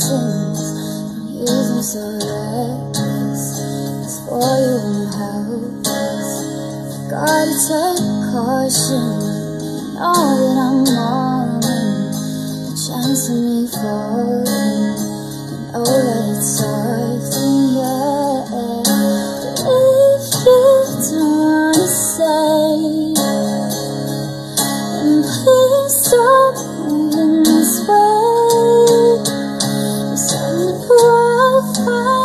lessons. Don't use me so reckless. It's for your own helpless. Gotta take caution. Know that I'm all in. The chance of me falling. You know that it's something, yeah. But if you don't wanna say, then please stop moving this way. It's on the wildfire.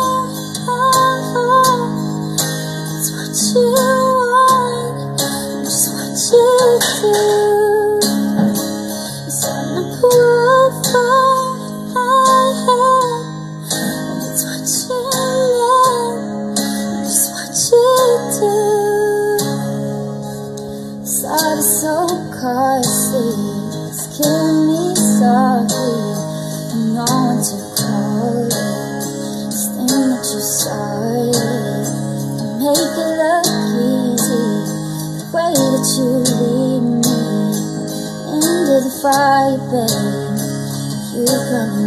It's what you want, just what you do. It's on the wildfire. It's what you want, just what you do. Thought it's so costly, it's killing me softly. No one to call it. This thing that you started, you make it look easy. The way that you lead me into the fire, babe. You come